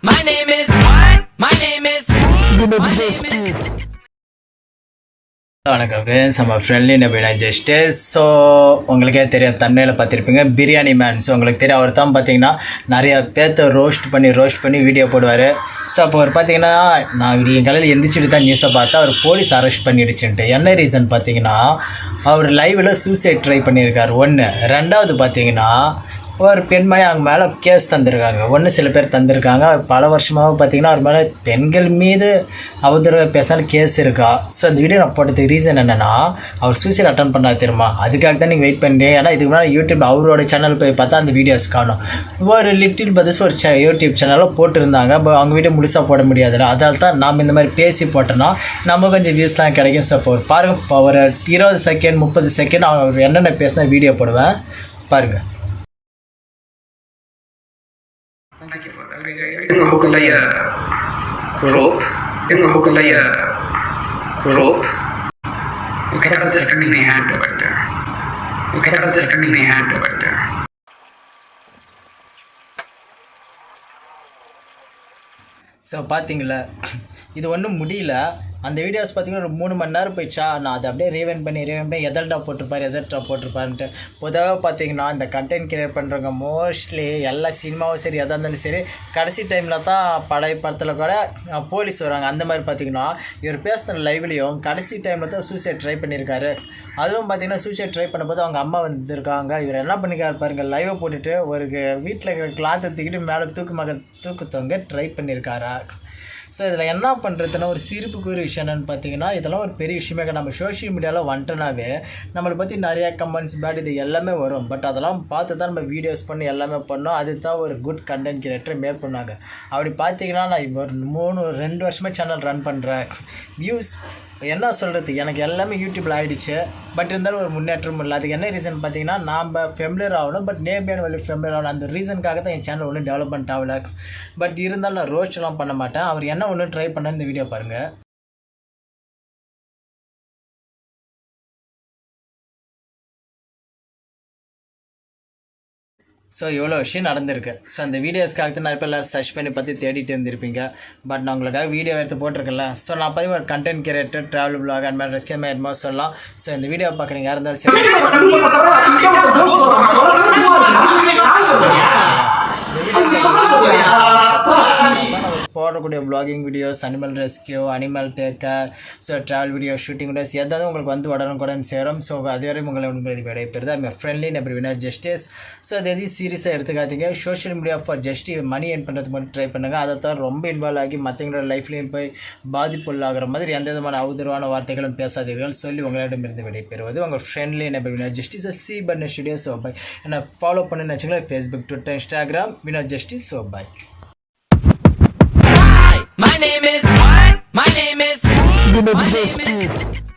My name is. My name is. My name is. வணக்கம் friends, நம்ம friendly நபினா just. So உங்களுக்கே தெரியும், தன்மையில் பார்த்துருப்பீங்க பிரியாணி மேன். ஸோ உங்களுக்கு தெரியும், அவர் தான் பார்த்தீங்கன்னா நிறையா பேர்த்த ரோஸ்ட் பண்ணி வீடியோ போடுவார். ஸோ அப்போ அவர் பார்த்தீங்கன்னா, நான் விடிய காலையில் எந்திரிச்சிட்டு தான் நியூஸை பார்த்தா அவர் போலீஸ் அரெஸ்ட் பண்ணிடுச்சுன்ட்டு. என்ன ரீசன் பார்த்தீங்கன்னா, அவர் லைவில் சூசைட் ட்ரை பண்ணியிருக்கார். ஒன்று. ரெண்டாவது பார்த்தீங்கன்னா, ஒரு பெண்மணி அவங்க மேலே கேஸ் தந்திருக்காங்க. ஒன்று சில பேர் தந்திருக்காங்க. பல வருஷமாக பார்த்திங்கன்னா அவர் மேலே பெண்கள் மீது அவதூறு பேசினாலும் கேஸ் இருக்கா. ஸோ அந்த வீடியோ நான் போட்டதுக்கு ரீசன் என்னென்னா, அவர் சூசைட் அட்டன் பண்ணார் தெரியுமா, அதுக்காக தான் நீங்கள் வெயிட் பண்ணி. ஏன்னா இதுக்கு முன்னாடி யூடியூப் அவரோட சேனல் போய் பார்த்தா அந்த வீடியோஸ் காணும். ஒரு லிட்டில் பதஸ் ஒரு யூடியூப் சேனலில் போட்டிருந்தாங்க. இப்போ அவங்க வீடியோ முழுசாக போட முடியாதுல்ல, அதால் தான் நாம் இந்த மாதிரி பேசி போட்டோன்னா நம்ம கொஞ்சம் வியூஸ்லாம் கிடைக்கும். ஸோ இப்போ ஒரு பாருங்கள், இப்போ ஒரு 20 செகண்ட் 30 செகண்ட் அவர் என்னென்ன பேசினா வீடியோ போடுவேன் பாருங்கள். Thank you for that. I don't know how can I rope. I don't know how can I rope. Okay, I was just cutting my hand, but okay, I was just cutting my hand, but. So பார்த்தீங்களா, இது ஒன்றும் முடியல. அந்த videos பார்த்திங்கன்னா ஒரு 3 மணி நேரம் போயிடுச்சா. நான் அதை அப்படியே ரீவைண்ட் பண்ணி எதல்டா போட்டிருப்பாருன்ட்டு. பொதுவாக பார்த்தீங்கன்னா இந்த கண்டென்ட் கிரியேட் பண்ணுறவங்க மோஸ்ட்லி எல்லா சினிமாவும் சரி எதாக இருந்தாலும் சரி, கடைசி டைமில் தான் படத்தில் கூட போலீஸ் வராங்க. அந்த மாதிரி பார்த்திங்கன்னா இவர் பேசுகிற லைவ்லேயும் கடைசி டைமில் தான் சூசைட் ட்ரை பண்ணியிருக்காரு. அதுவும் பார்த்திங்கன்னா சூசைட் ட்ரை பண்ணும்போது அவங்க அம்மா வந்திருக்காங்க. இவர் என்ன பண்ணிக்காரு பாருங்கள், லைவை போட்டுட்டு ஒரு வீட்டில் இருக்கிற கிளாத்தை தூக்கிட்டு மேலே தூக்குத்தவங்க ட்ரை பண்ணியிருக்காரா. ஸோ இதில் என்ன பண்ணுறதுன்னா, ஒரு சிரிப்புக்குரிய விஷயம் என்னென்னு பார்த்தீங்கன்னா, இதெல்லாம் ஒரு பெரிய விஷயமே. நம்ம சோஷியல் மீடியாவில் வந்துட்டோனாவே நம்மளை பற்றி நிறையா கமெண்ட்ஸ் பேட் இது எல்லாமே வரும். பட் அதெல்லாம் பார்த்து தான் நம்ம வீடியோஸ் பண்ணி எல்லாமே பண்ணோம். அது தான் ஒரு குட் கண்டென்ட் கிரியேட்டர் மேக் பண்ணாங்க. அப்படி பார்த்தீங்கன்னா நான் ஒரு 2 வருஷமாக சேனல் ரன் பண்ணுறேன். வியூஸ் என்ன சொல்கிறது, எனக்கு எல்லாமே யூடியூப்பில் ஆகிடுச்சு. பட் இருந்தாலும் ஒரு முன்னேற்றம் இல்லை. அதுக்கு என்ன ரீசன் பார்த்தீங்கன்னா, நாம் ஃபெமிலியர் ஆகணும். பட் நேர்மையான வழி ஃபெமிலியர் ஆகணும். அந்த ரீசனுக்காக தான் என் சேனல் ஒன்றும் டெவலப்மெண்ட் ஆகலை. பட் இருந்தாலும் நான் ரோஸ்ட்லாம் பண்ண மாட்டேன். அவர் என்ன ஒன்று ட்ரை பண்ண இந்த வீடியோ பாருங்கள். ஸோ இவ்வளோ விஷயம் நடந்திருக்கு. ஸோ அந்த வீடியோஸ்க்காக தான் நிறைய பேர் எல்லோரும் சர்ச் பண்ணி பற்றி தேடிட்டு இருந்திருப்பீங்க. பட் நான் உங்களுக்காக வீடியோ எடுத்து போட்டிருக்கல. ஸோ நான் பற்றி ஒரு கண்டென்ட் கிரியேட்டர், ட்ராவல் பிளாக் அந்த மாதிரி ரெஸ்கே மாதிரி என்னமோ சொல்லலாம். ஸோ இந்த வீடியோ பார்க்குறீங்க யார் இருந்தாலும் சரி, போடக்கூடிய vlogging videos, animal rescue, animal taker, so travel video, shooting videos எதாவது உங்களுக்கு வந்து உடனுக்குடன் சேரும். ஸோ அதுவரை உங்களுக்கு விடைபெறுது. ஐ ஃப்ரெண்ட்லி நபர் வினர் ஜஸ்டிஸ். ஸோ அது எதையும் சீரியஸாக எடுத்துக்காதீங்க. Social media for just money earn பண்ணுறது மட்டும் ட்ரை பண்ணுங்கள். அதை தான் ரொம்ப இன்வால்வ் ஆகி மற்றவங்களோட லைஃப்லேயும் போய் பாதிப்புள்ளாகிற மாதிரி எந்த விதமான அவதூறான வார்த்தைகளும் பேசாதீர்கள் சொல்லி உங்களிடமிருந்து விடைபெறுவது உங்கள் ஃப்ரெண்ட்லி நபர் Winner Justice. C Button Studio. So bye என்னை ஃபாலோ பண்ணுன்னு வச்சுங்களேன், Facebook, Twitter, Instagram, Winner Justice. So bye. My name is. My name is. My name is.